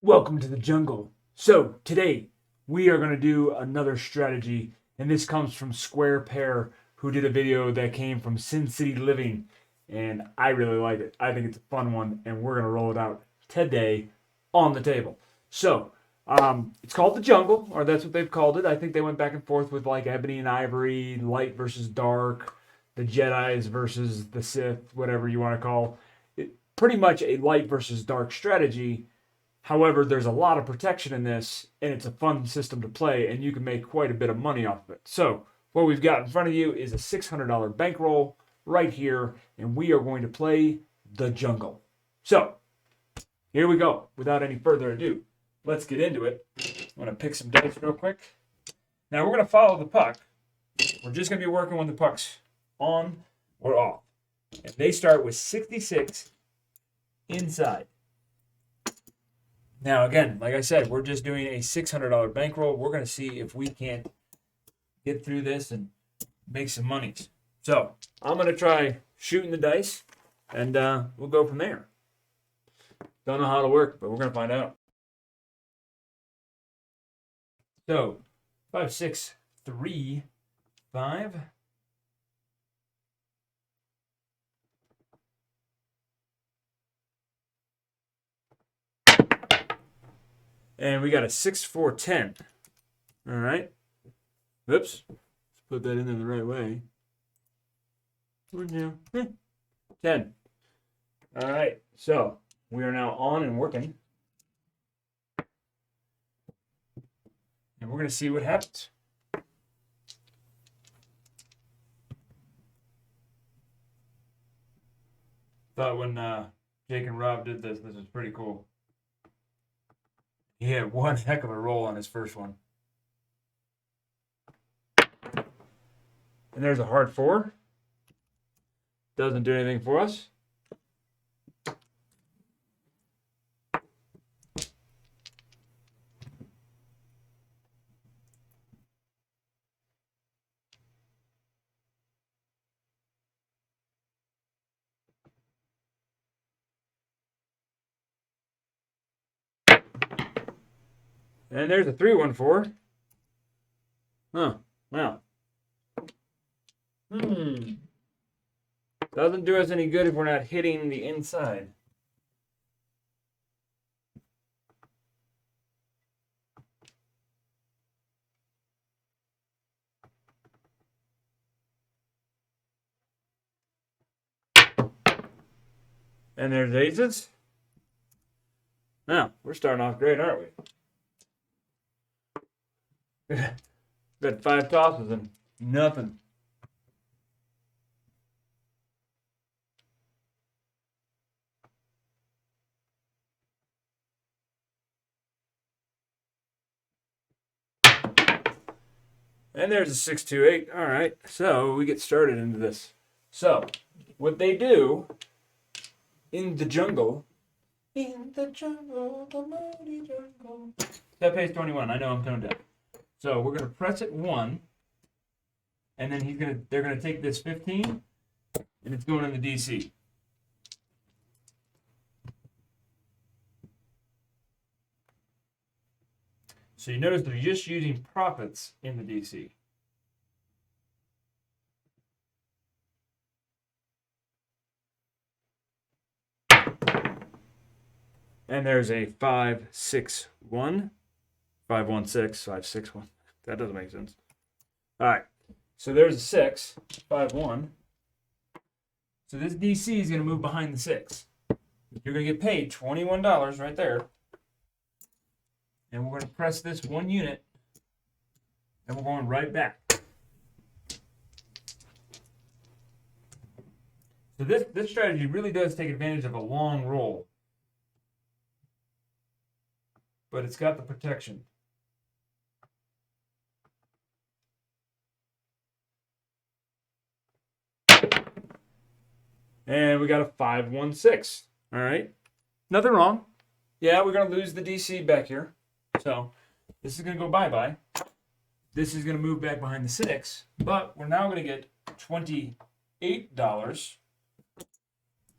Welcome to the jungle. So today we are going to do another strategy, and this comes from Square Pair, who did a video that came from Sin City Living, and I really like it. I think it's a fun one, and we're going to roll it out today on the table. So it's called the jungle, or that's what they've called it. I think they went back and forth with like ebony and ivory, light versus dark, the Jedi's versus the Sith, whatever you want to call it. Pretty much a light versus dark strategy. However, there's a lot of protection in this, and it's a fun system to play, and you can make quite a bit of money off of it. So what we've got in front of you is a $600 bankroll right here, and we are going to play the jungle. So here we go. Without any further ado, let's get into it. I'm going to pick some dice real quick. Now we're going to follow the puck. We're just going to be working when the puck's on or off. And they start with 66 inside. Now, again, like I said, we're just doing a $600 bankroll. We're going to see if we can't get through this and make some monies. So I'm going to try shooting the dice, and we'll go from there. Don't know how it'll work, but we're going to find out. So 5, 6, 3, 5. And we got a 6, 4, 10. All right. Oops. Let's put that in there the right way. 10. All right. So we are now on and working. And we're going to see what happens. Thought when Jake and Rob did this was pretty cool. He had one heck of a roll on his first one. And there's a hard 4. Doesn't do anything for us. And there's a 3, 1, 4. Huh. Wow. Doesn't do us any good if we're not hitting the inside. And there's aces. Now, we're starting off great, aren't we? Got 5 tosses and nothing. And there's a 6, 2, 8. All right, so we get started into this. So what they do in the jungle, the mighty jungle. That pays 21. I know I'm toned down. So we're gonna press it 1, and then they're gonna take this 15, and it's going in the DC. So you notice they're just using profits in the DC. And there's a 5, 6, 1. 5, 1, 6, 5, 6, 1. That doesn't make sense. All right. So there's a 6, 5, 1. So this DC is going to move behind the 6. You're going to get paid $21 right there. And we're going to press this 1 unit. And we're going right back. So this strategy really does take advantage of a long roll. But it's got the protection. And we got a 5, 1, 6. All right. Nothing wrong. Yeah, we're going to lose the DC back here. So this is going to go bye-bye. This is going to move back behind the 6. But we're now going to get $28.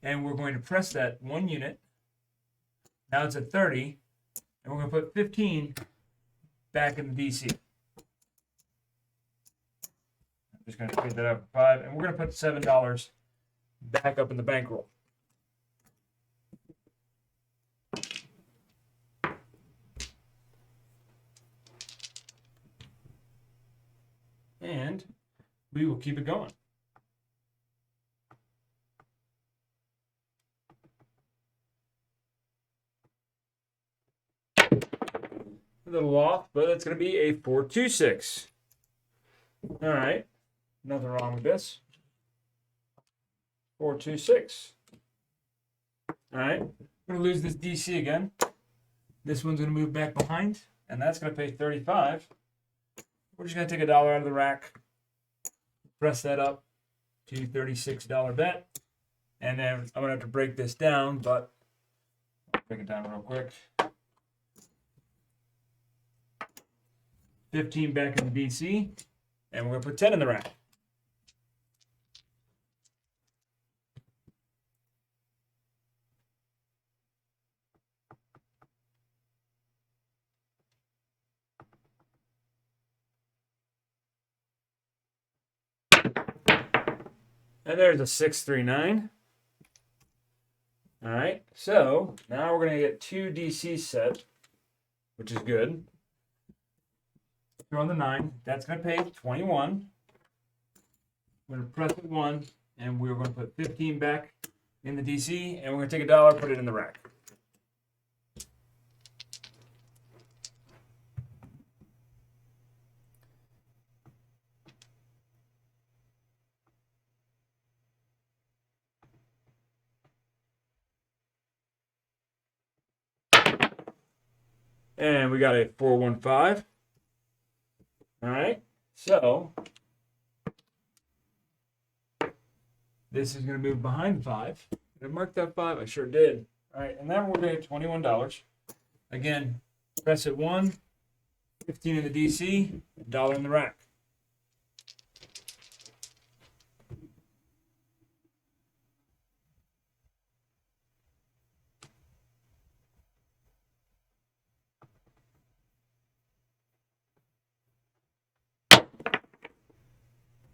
And we're going to press that 1 unit. Now it's at 30. And we're going to put 15 back in the DC. I'm just going to trade that up for 5. And we're going to put $7 back up in the bankroll. And we will keep it going. A little off, but it's going to be a 4-2-6. All right. Nothing wrong with this. 4-2-6. All right. We're going to lose this DC again. This one's going to move back behind, and that's going to pay 35. We're just going to take $1 out of the rack, press that up to $36 bet, and then I'm going to have to break this down, but I'll break it down real quick. 15 back in the DC, and we're going to put 10 in the rack. And there's a 6-3-9. All right, so now we're going to get 2 DC set, which is good. Throw on the 9. That's going to pay 21. We're going to press it 1, and we're going to put 15 back in the DC, and we're going to take $1, put it in the rack. And we got a 4-1-5. All right, so this is going to move behind 5. Did I mark that 5? I sure did. All right, and now we're going to get $21. Again, press it 1, 15 in the DC, $1 in the rack.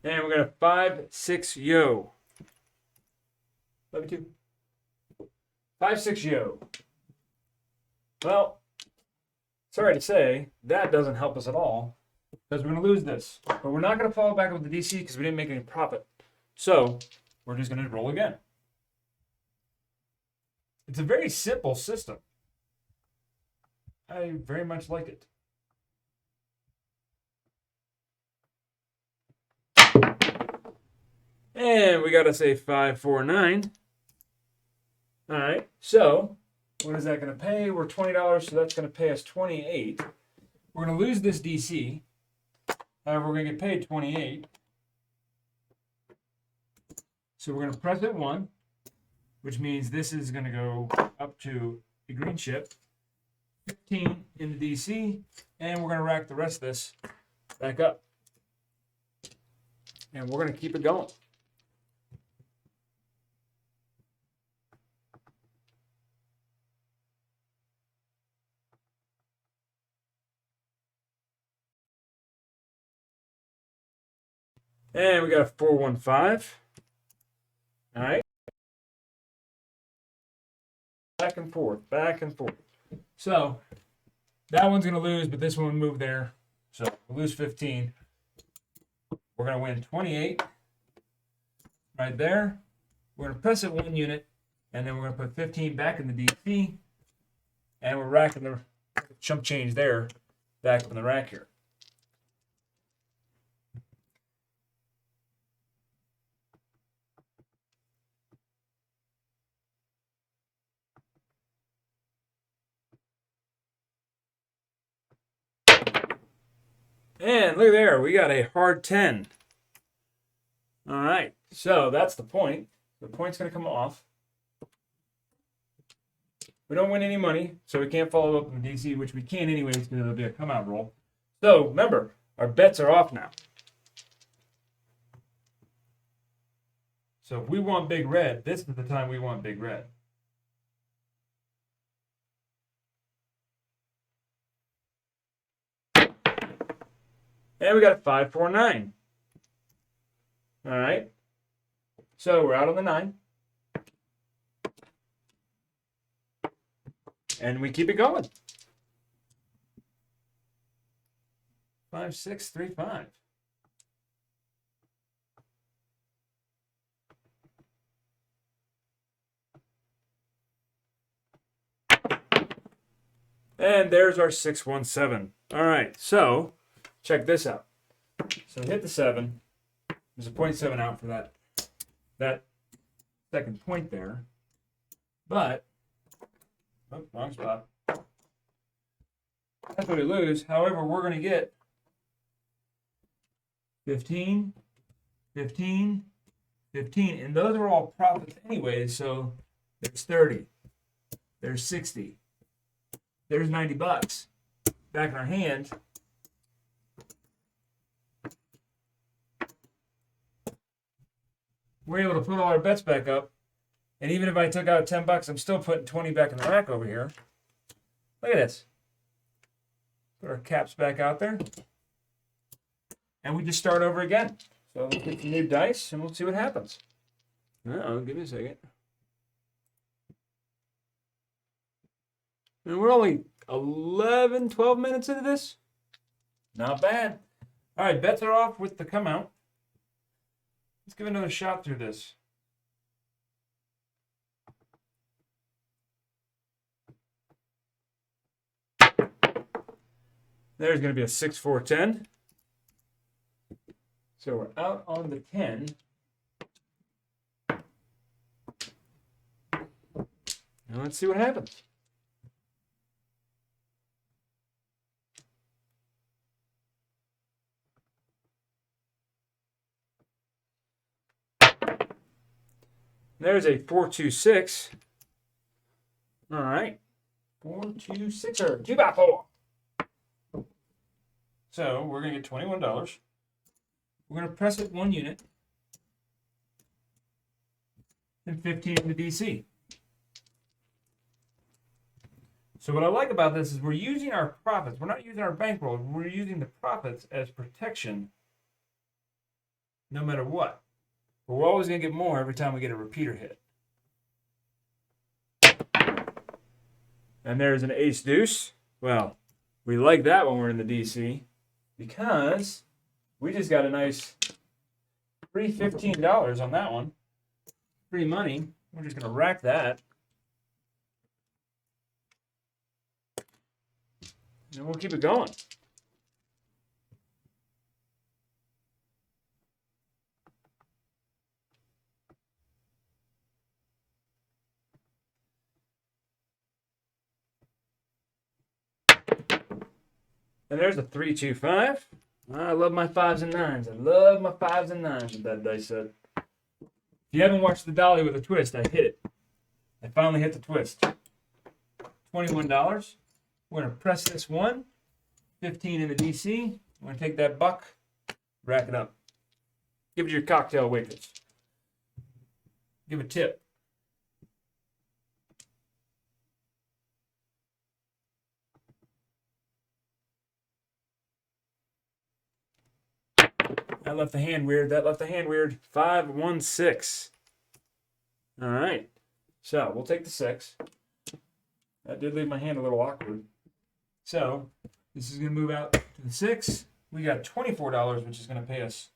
And we're going to 5-6 yo. Love you too. 5-6 yo. Well, sorry to say, that doesn't help us at all because we're going to lose this. But we're not going to follow back with the DC because we didn't make any profit. So we're just going to roll again. It's a very simple system. I very much like it. And we got to say 5-4-9. All right, so what is that going to pay? We're $20, so that's going to pay us 28. We're going to lose this DC. However, we're going to get paid 28. So we're going to press it 1, which means this is going to go up to the green chip. 15 in the DC, and we're going to rack the rest of this back up. And we're going to keep it going. And we got a 4-1-5. All right. Back and forth, back and forth. So that one's going to lose, but this one will move there. So we'll lose 15. We're going to win 28 right there. We're going to press it 1 unit, and then we're going to put 15 back in the DC, and we're racking the chump change there back up in the rack here. And look there, we got a hard 10. All right, so that's the point. The point's going to come off. We don't win any money, so we can't follow up in the DC, which we can anyways because it'll be a come out roll. So remember, our bets are off now. So if we want big red, this is the time we want big red. And we got a 549. All right. So we're out on the 9. And we keep it going. 5, 6, 3, 5. And there's our 617. All right, so check this out. So hit the 7. There's a 0.7 out for that second point there. But, oh, wrong spot. That's what we lose. However, we're going to get 15, 15, 15. And those are all profits anyways. So there's 30. There's 60. There's 90 bucks back in our hand. We're able to put all our bets back up. And even if I took out 10 bucks, I'm still putting 20 back in the rack over here. Look at this. Put our caps back out there. And we just start over again. So let's get some new dice and we'll see what happens. Uh-oh, give me a second. And we're only 11, 12 minutes into this. Not bad. All right, bets are off with the come out. Let's give another shot through this. There's going to be a 6, 4, 10. So we're out on the 10. Now let's see what happens. There's a 426. All right. 426er. 2x4. So we're going to get $21. We're going to press it 1 unit. And 15 in the DC. So what I like about this is we're using our profits. We're not using our bankroll. We're using the profits as protection no matter what. But we're always going to get more every time we get a repeater hit. And there's an ace deuce. Well, we like that when we're in the DC because we just got a nice free $15 on that one. Free money. We're just going to rack that. And we'll keep it going. And there's a 325. I love my 5s and 9s. I love my 5s and 9s with that dice set. If you haven't watched the dolly with a twist, I hit it. I finally hit the twist. $21. We're going to press this 1. 15 in the DC. We're going to take that buck, rack it up. Give it to your cocktail waitress. Give a tip. That left the hand weird. That left the hand weird. 5, 1, 6. All right. So we'll take the 6. That did leave my hand a little awkward. So this is going to move out to the 6. We got $24, which is going to pay us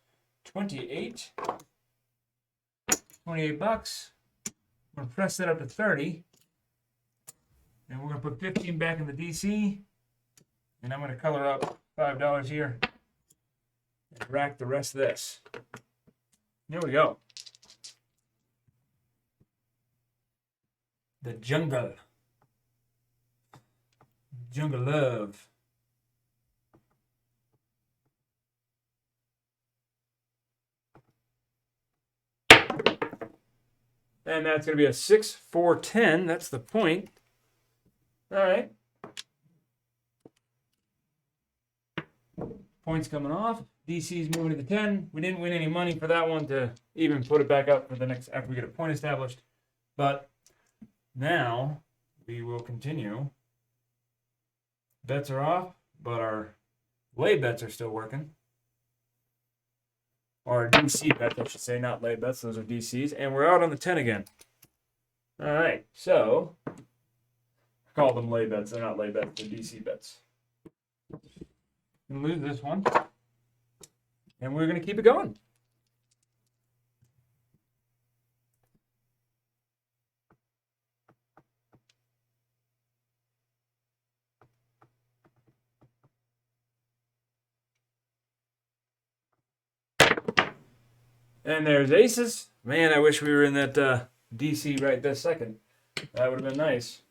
28. 28 bucks. We're going to press that up to 30. And we're going to put 15 back in the DC. And I'm going to color up $5 here. And rack the rest of this. There we go. The jungle. Jungle love. And that's going to be a 6, 4, 10. That's the point. All right. Points coming off. DC's moving to the 10. We didn't win any money for that one to even put it back up for the next after we get a point established. But now we will continue. Bets are off, but our lay bets are still working. Or DC bets, I should say, not lay bets. Those are DCs. And we're out on the 10 again. All right, so I call them lay bets. They're not lay bets, they're DC bets. And lose this one. And we're going to keep it going. And there's aces. Man, I wish we were in that DC right this second. That would have been nice.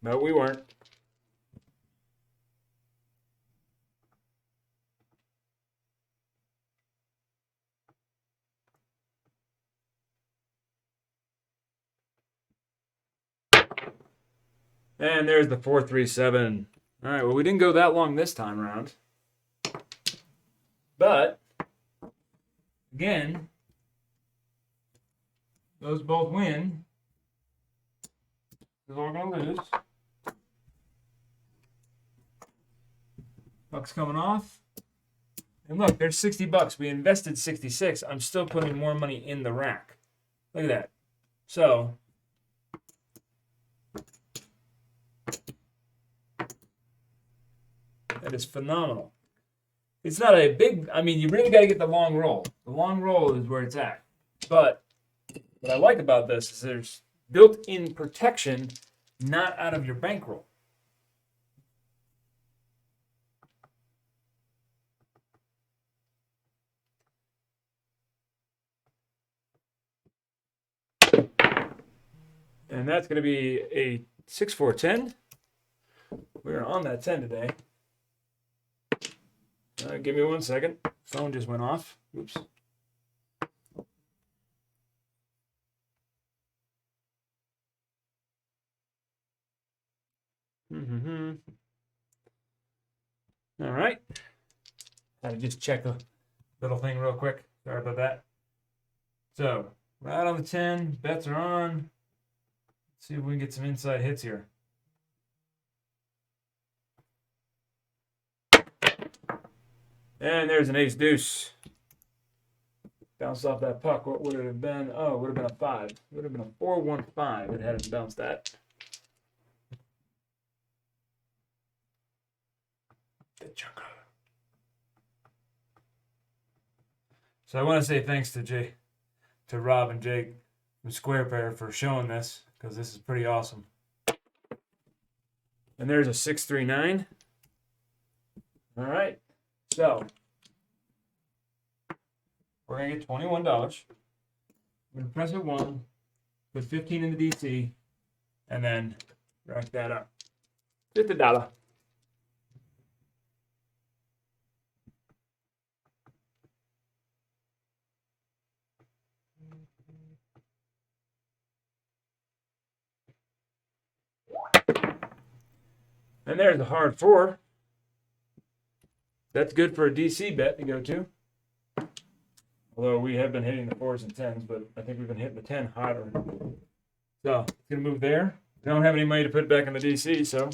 But we weren't. And there's the 4-3-7. All right, well, we didn't go that long this time around. But, again, those both win. Because we're going to lose. Bucks coming off. And look, there's 60 bucks. We invested 66. I'm still putting more money in the rack. Look at that. So, that is phenomenal. It's not a big, I mean, you really got to get the long roll. The long roll is where it's at. But what I like about this is there's built-in protection, not out of your bankroll. And that's going to be a 6-4-10. We're on that 10 today. Give me 1 second. Phone just went off. Oops. All right. Had to just check the little thing real quick. Sorry about that. So, right on the 10. Bets are on. Let's see if we can get some inside hits here. And there's an ace deuce. Bounced off that puck. What would it have been? Oh, it would have been a 5. It would have been a 4-1-5. It hadn't bounced that. So I want to say thanks to Rob and Jake from Square Pair for showing this, because this is pretty awesome. And there's a 6-3-9. All right. So, we're going to get $21. I'm going to press it 1, put 15 in the DC, and then rack that up. $50. And there's the hard 4. That's good for a DC bet to go to. Although we have been hitting the 4s and 10s, but I think we've been hitting the 10 hotter. So it's going to move there. We don't have any money to put back in the DC, so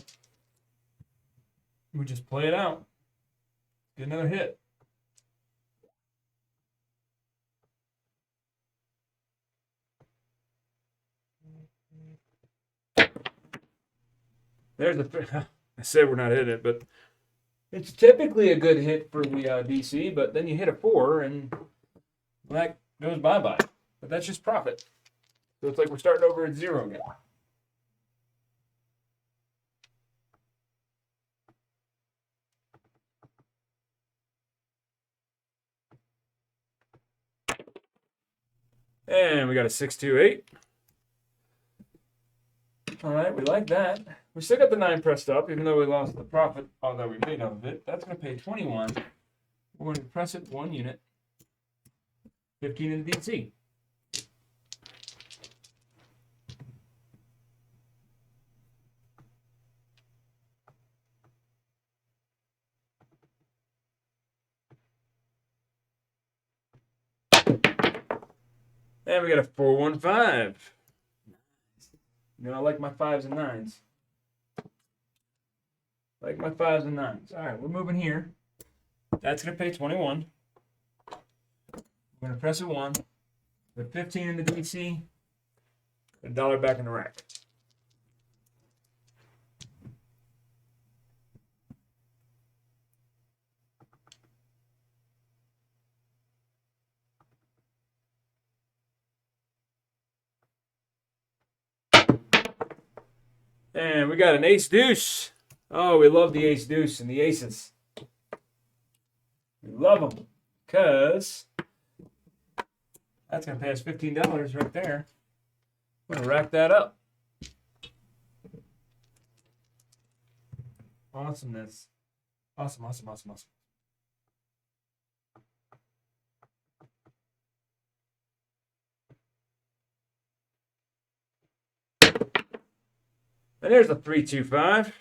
we just play it out. Get another hit. There's the. I said we're not hitting it, but it's typically a good hit for the DC, but then you hit a 4 and that goes bye-bye. But that's just profit. So it's like we're starting over at 0 again. And we got a 6-2-8. All right, we like that. We still got the 9 pressed up, even though we lost the profit, although we made off of it. That's going to pay 21. We're going to press it 1 unit. 15 in the DC. And we got a 4-1-5. You know, I like my 5s and 9s. Like my 5s and 9s. All right, we're moving here. That's going to pay 21. We're going to press it 1. Put 15 in the DC. $1 back in the rack. And we got an ace deuce. Oh, we love the ace deuce and the aces. We love them because that's going to pay us $15 right there. I'm going to rack that up. Awesomeness. Awesome, awesome, awesome, awesome. And there's a 3-2-5.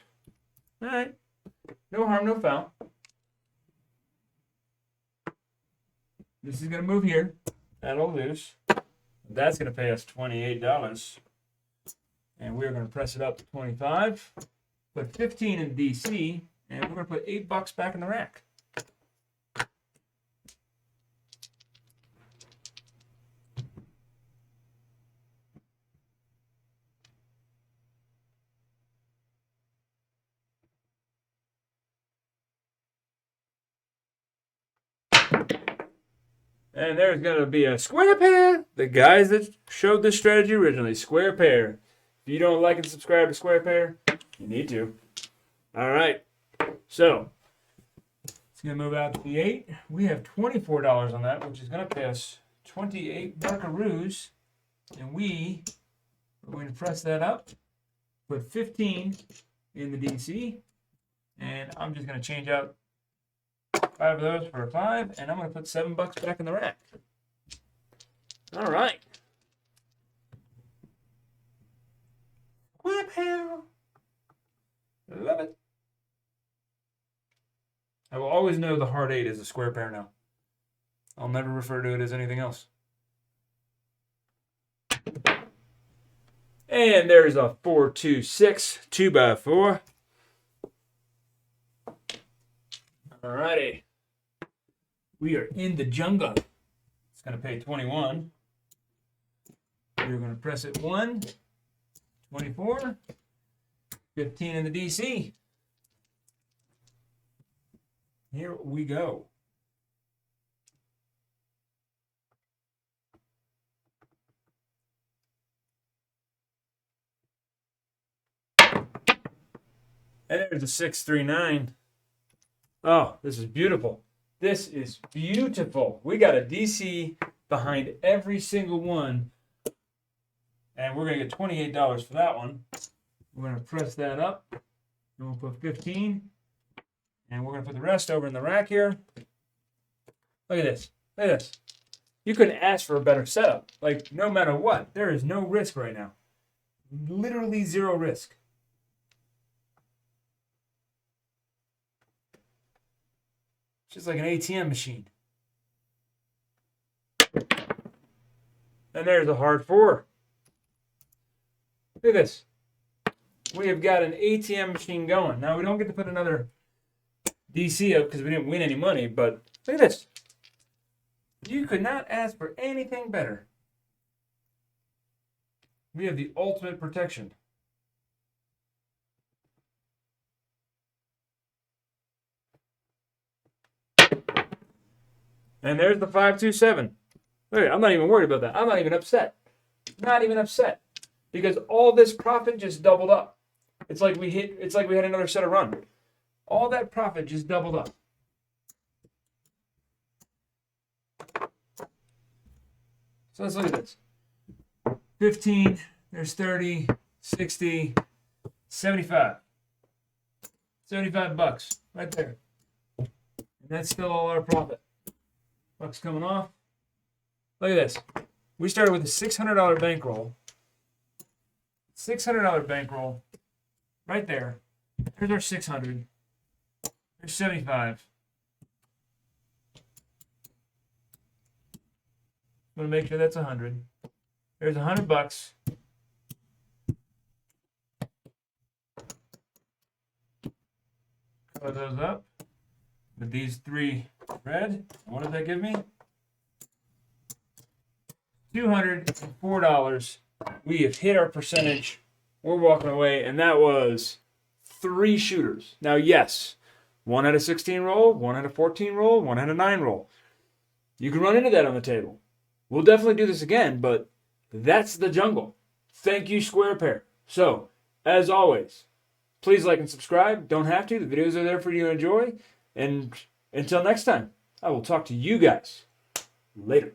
All right. No harm, no foul. This is going to move here. That'll lose. That's going to pay us $28. And we're going to press it up to 25. Put 15 in DC. And we're going to put $8 back in the rack. And there's going to be a square pair. The guys that showed this strategy originally, square pair. If you don't like and subscribe to square pair, you need to. All right. So, it's going to move out to the 8. We have $24 on that, which is going to pay us 28 buckaroos. And we are going to press that up. Put 15 in the DC. And I'm just going to change out 5 of those for a 5, and I'm going to put $7 back in the rack. All right. Whip hell. Love it. I will always know the hard 8 is a square pair now. I'll never refer to it as anything else. And there's a 4-2-6, 2x4. All righty. We are in the jungle. It's going to pay 21. We're going to press it 1, 24, 15 in the DC. Here we go. And there's a 6-3-9. Oh, this is beautiful. This is beautiful. We got a DC behind every single one. And we're going to get $28 for that one. We're going to press that up. And we'll put 15. And we're going to put the rest over in the rack here. Look at this. Look at this. You couldn't ask for a better setup. Like, no matter what, there is no risk right now. Literally zero risk. Just like an ATM machine. And there's a hard 4. Look at this. We have got an ATM machine going. Now, we don't get to put another DC up because we didn't win any money, but look at this. You could not ask for anything better. We have the ultimate protection. And there's the 5-2-7. Look, I'm not even worried about that. I'm not even upset. Not even upset. Because all this profit just doubled up. It's like we had another set of run. All that profit just doubled up. So let's look at this. 15, there's 30, 60, 75. $75 right there. And that's still all our profit. Bucks coming off. Look at this. We started with a $600 bankroll. $600 bankroll. Right there. There's our 600. There's 75. I'm going to make sure that's 100. There's $100. Cover those up with these 3 red. What does that give me? $204. We have hit our percentage. We're walking away, and that was 3 shooters. Now, yes, 1 had a 16 roll, 1 had a 14 roll, 1 had a 9 roll. You can run into that on the table. We'll definitely do this again, but that's the jungle. Thank you, Square Pair. So, as always, please like and subscribe. Don't have to. The videos are there for you to enjoy. And until next time, I will talk to you guys later.